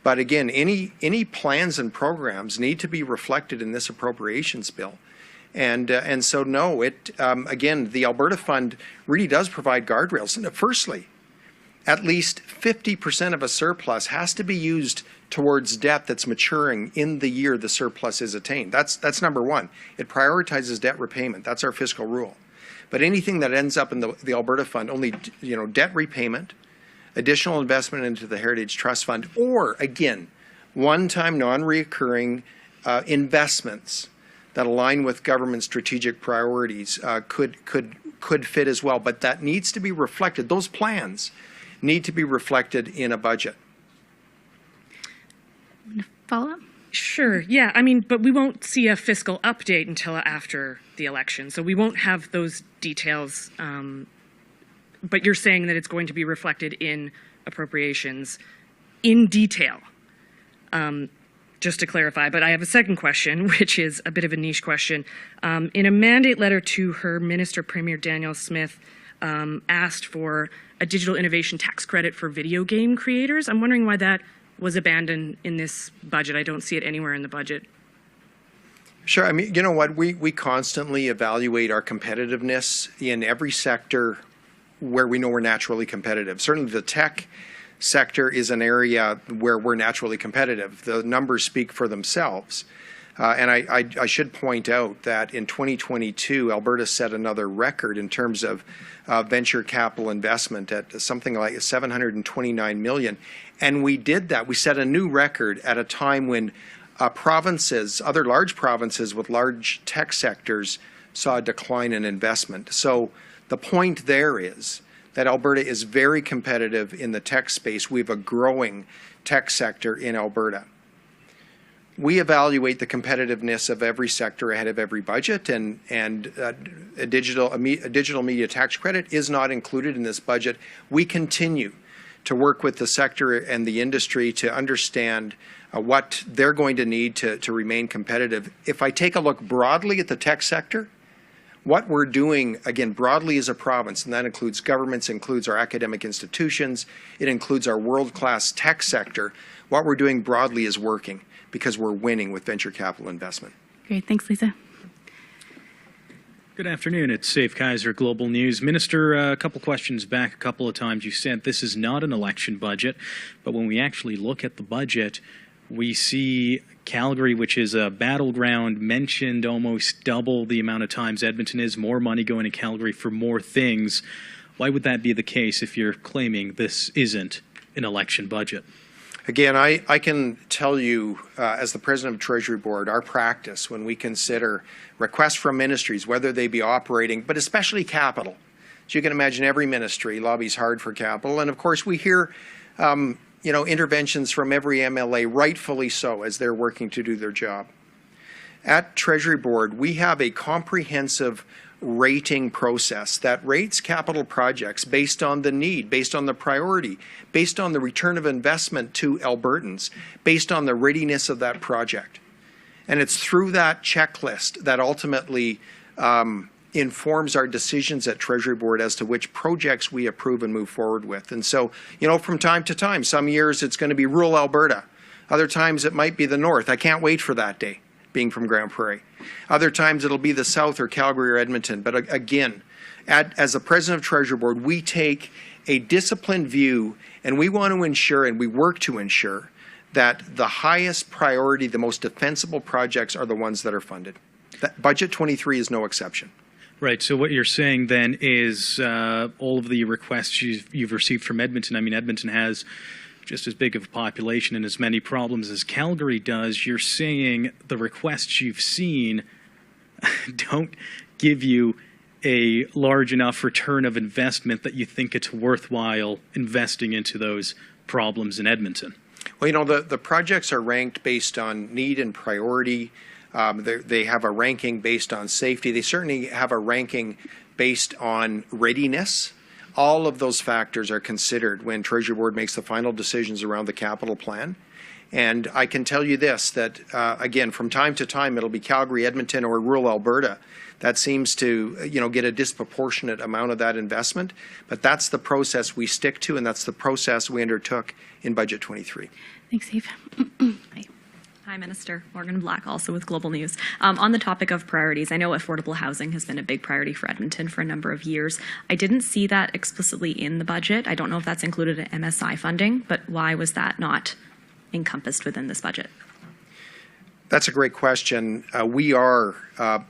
But again, any plans and programs need to be reflected in this appropriations bill. And so, no, again, the Alberta Fund really does provide guardrails. And firstly, at least 50% of a surplus has to be used towards debt that's maturing in the year the surplus is attained. That's number one. It prioritizes debt repayment. That's our fiscal rule. But anything that ends up in the Alberta Fund, only debt repayment, additional investment into the Heritage Trust Fund, or again, one-time non-reoccurring investments that align with government strategic priorities could fit as well. But that needs to be reflected. Those plans need to be reflected in a budget. Follow up? Sure. Yeah. But we won't see a fiscal update until after the election, so we won't have those details. But you're saying that it's going to be reflected in appropriations in detail. Just to clarify, but I have a second question, which is a bit of a niche question. In a mandate letter to her minister, Premier Danielle Smith, asked for a digital innovation tax credit for video game creators. I'm wondering why that was abandoned in this budget. I don't see it anywhere in the budget. Sure. You know what? We constantly evaluate our competitiveness in every sector where we know we're naturally competitive. Certainly the tech sector is an area where we're naturally competitive. The numbers speak for themselves. And I should point out that in 2022, Alberta set another record in terms of venture capital investment at something like $729 million. And we did that. We set a new record at a time when other large provinces with large tech sectors saw a decline in investment. So the point there is that Alberta is very competitive in the tech space. We have a growing tech sector in Alberta. We evaluate the competitiveness of every sector ahead of every budget, and a digital media tax credit is not included in this budget. We continue to work with the sector and the industry to understand what they're going to need to remain competitive. If I take a look broadly at the tech sector, what we're doing, again, broadly as a province, and that includes governments, includes our academic institutions, it includes our world-class tech sector, what we're doing broadly is working because we're winning with venture capital investment. Great. Thanks, Lisa. Good afternoon. It's Safe Kaiser Global News. Minister, a couple questions back. A couple of times you said this is not an election budget, but when we actually look at the budget, we see Calgary, which is a battleground, mentioned almost double the amount of times Edmonton is, more money going to Calgary for more things. Why would that be the case if you're claiming this isn't an election budget? Again, I can tell you, as the President of Treasury Board, our practice when we consider requests from ministries, whether they be operating, but especially capital. As you can imagine, every ministry lobbies hard for capital. And of course, we hear interventions from every MLA, rightfully so, as they're working to do their job. At Treasury Board, we have a comprehensive rating process that rates capital projects based on the need, based on the priority, based on the return of investment to Albertans, based on the readiness of that project. And it's through that checklist that ultimately informs our decisions at Treasury Board as to which projects we approve and move forward with. And so, from time to time, some years it's going to be rural Alberta. Other times it might be the north. I can't wait for that day, being from Grand Prairie. Other times it'll be the south or Calgary or Edmonton. But again, as the president of Treasury Board, we take a disciplined view, and we want to ensure, and we work to ensure, that the highest priority, the most defensible projects are the ones that are funded. Budget 23 is no exception. Right. So what you're saying then is all of the requests you've received from Edmonton. I mean, Edmonton has just as big of a population and as many problems as Calgary does. You're saying the requests you've seen don't give you a large enough return of investment that you think it's worthwhile investing into those problems in Edmonton. Well, you know, the projects are ranked based on need and priority. They have a ranking based on safety. They certainly have a ranking based on readiness. All of those factors are considered when Treasury Board makes the final decisions around the capital plan. And I can tell you this, that again, from time to time, it'll be Calgary, Edmonton, or rural Alberta that seems to, get a disproportionate amount of that investment. But that's the process we stick to, and that's the process we undertook in Budget 23. Thanks, Steve. Hi, Minister. Morgan Black, also with Global News. On the topic of priorities, I know affordable housing has been a big priority for Edmonton for a number of years. I didn't see that explicitly in the budget. I don't know if that's included in MSI funding, but why was that not encompassed within this budget? That's a great question. We are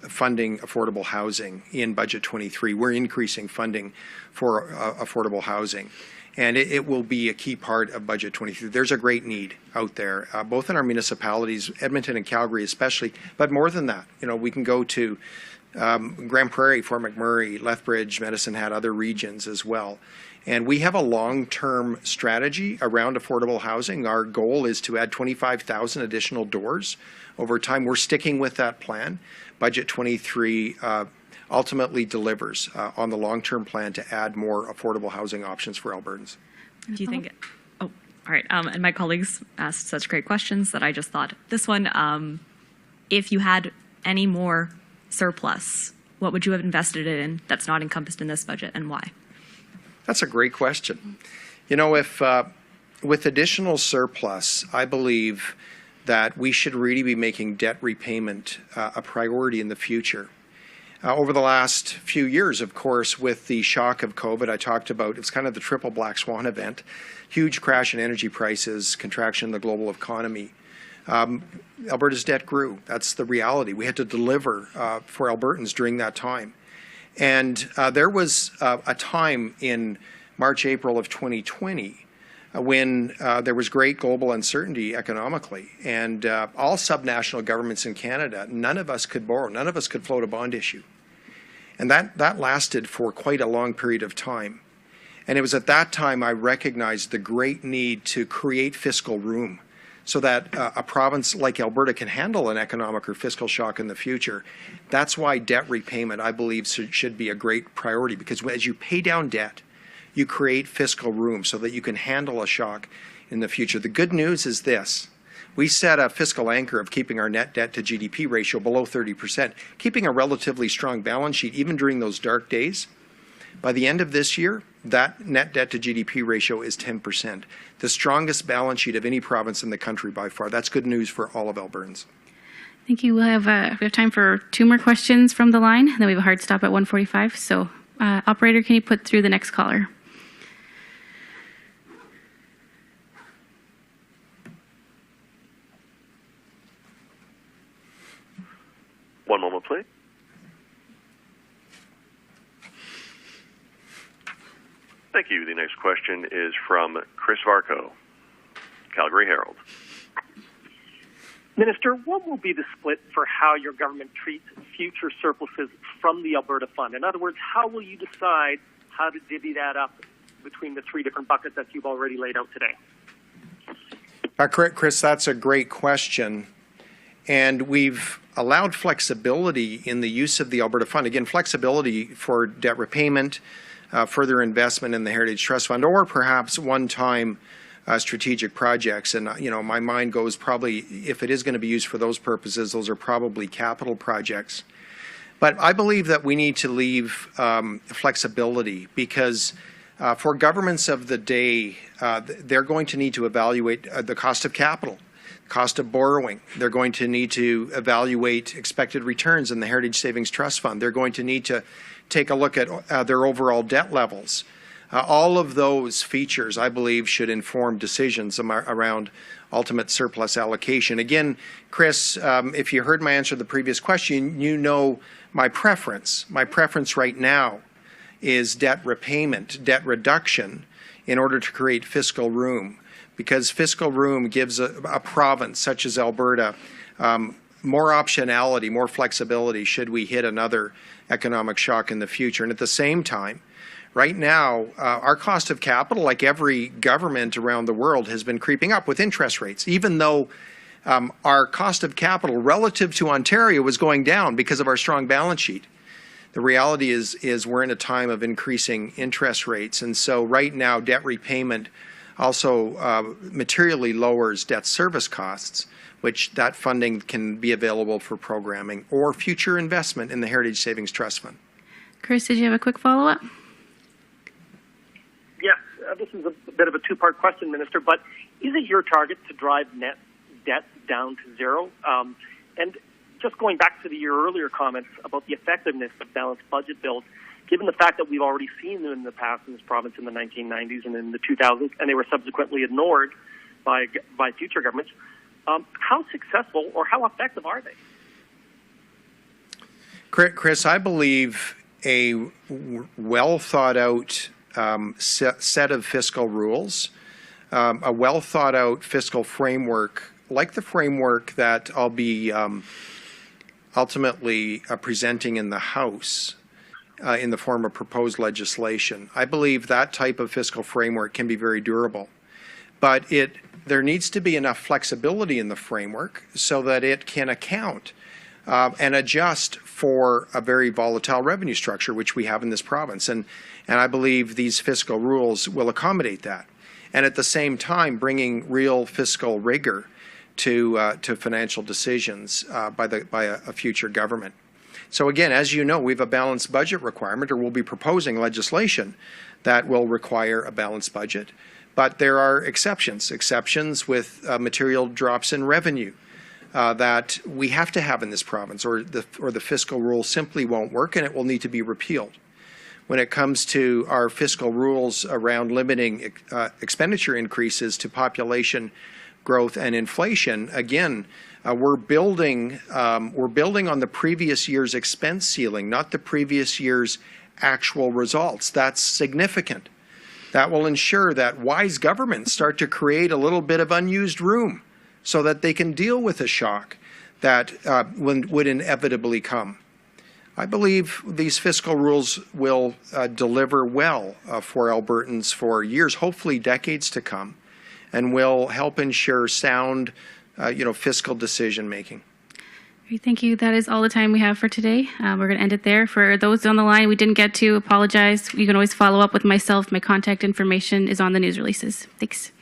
funding affordable housing in Budget 23. We're increasing funding for affordable housing. And it will be a key part of Budget 23. There's a great need out there, both in our municipalities, Edmonton and Calgary especially, but more than that. We can go to Grand Prairie, Fort McMurray, Lethbridge, Medicine Hat, other regions as well. And we have a long-term strategy around affordable housing. Our goal is to add 25,000 additional doors over time. We're sticking with that plan. Budget 23 ultimately delivers on the long-term plan to add more affordable housing options for Albertans. Do you think? Oh, all right. And my colleagues asked such great questions that I just thought this one. If you had any more surplus, what would you have invested it in that's not encompassed in this budget, and why? That's a great question. If with additional surplus, I believe that we should really be making debt repayment a priority in the future. Over the last few years, of course, with the shock of COVID, I talked about it's kind of the triple black swan event, huge crash in energy prices, contraction in the global economy. Alberta's debt grew. That's the reality. We had to deliver for Albertans during that time. And there was a time in March, April of 2020 when there was great global uncertainty economically. And all subnational governments in Canada, none of us could borrow. None of us could float a bond issue. And that lasted for quite a long period of time. And it was at that time I recognized the great need to create fiscal room so that a province like Alberta can handle an economic or fiscal shock in the future. That's why debt repayment, I believe, should be a great priority, because as you pay down debt, you create fiscal room so that you can handle a shock in the future. The good news is this. We set a fiscal anchor of keeping our net debt to GDP ratio below 30%, keeping a relatively strong balance sheet even during those dark days. By the end of this year, that net debt to GDP ratio is 10%, the strongest balance sheet of any province in the country by far. That's good news for all of Albertans. Thank you. We have time for 2 more questions from the line, and then we have a hard stop at 1:45. So, operator, can you put through the next caller? One moment, please. Thank you. The next question is from Chris Varco, Calgary Herald. Minister, what will be the split for how your government treats future surpluses from the Alberta Fund? In other words, how will you decide how to divvy that up between the 3 different buckets that you've already laid out today? Chris, that's a great question. And we've allowed flexibility in the use of the Alberta Fund. Again, flexibility for debt repayment, further investment in the Heritage Trust Fund, or perhaps one-time strategic projects. And, my mind goes probably, if it is going to be used for those purposes, those are probably capital projects. But I believe that we need to leave flexibility, because for governments of the day, they're going to need to evaluate the cost of capital, cost of borrowing. They're going to need to evaluate expected returns in the Heritage Savings Trust Fund. They're going to need to take a look at their overall debt levels. All of those features, I believe, should inform decisions around ultimate surplus allocation. Again, Chris, if you heard my answer to the previous question, you know my preference. My preference right now is debt repayment, debt reduction, in order to create fiscal room, because fiscal room gives a province such as Alberta more optionality, more flexibility should we hit another economic shock in the future. And at the same time, right now, our cost of capital, like every government around the world, has been creeping up with interest rates, even though our cost of capital relative to Ontario was going down because of our strong balance sheet. The reality is we're in a time of increasing interest rates, and so right now debt repayment also materially lowers debt service costs, which that funding can be available for programming or future investment in the Heritage Savings Trust Fund. Chris, did you have a quick follow-up? Yes, this is a bit of a two-part question, Minister, but is it your target to drive net debt down to zero? And just going back to your earlier comments about the effectiveness of balanced budget bills, given the fact that we've already seen them in the past in this province in the 1990s and in the 2000s, and they were subsequently ignored by future governments, how successful or how effective are they? Chris, I believe a well-thought-out set of fiscal rules, a well-thought-out fiscal framework, like the framework that I'll be ultimately presenting in the House in the form of proposed legislation. I believe that type of fiscal framework can be very durable. But there needs to be enough flexibility in the framework so that it can account and adjust for a very volatile revenue structure, which we have in this province. And I believe these fiscal rules will accommodate that. And at the same time, bringing real fiscal rigor to financial decisions by a future government. So again, as you know, we have a balanced budget requirement, or we'll be proposing legislation that will require a balanced budget. But there are exceptions with material drops in revenue that we have to have in this province, or the fiscal rule simply won't work, and it will need to be repealed. When it comes to our fiscal rules around limiting expenditure increases to population growth and inflation, again, we're building on the previous year's expense ceiling, not the previous year's actual results. That's significant. That will ensure that wise governments start to create a little bit of unused room so that they can deal with a shock that would inevitably come. I believe these fiscal rules will deliver well for Albertans for years, hopefully decades to come, and will help ensure sound, fiscal decision making. Thank you. That is all the time we have for today. We're going to end it there. For those on the line we didn't get to, apologize. You can always follow up with myself. My contact information is on the news releases. Thanks.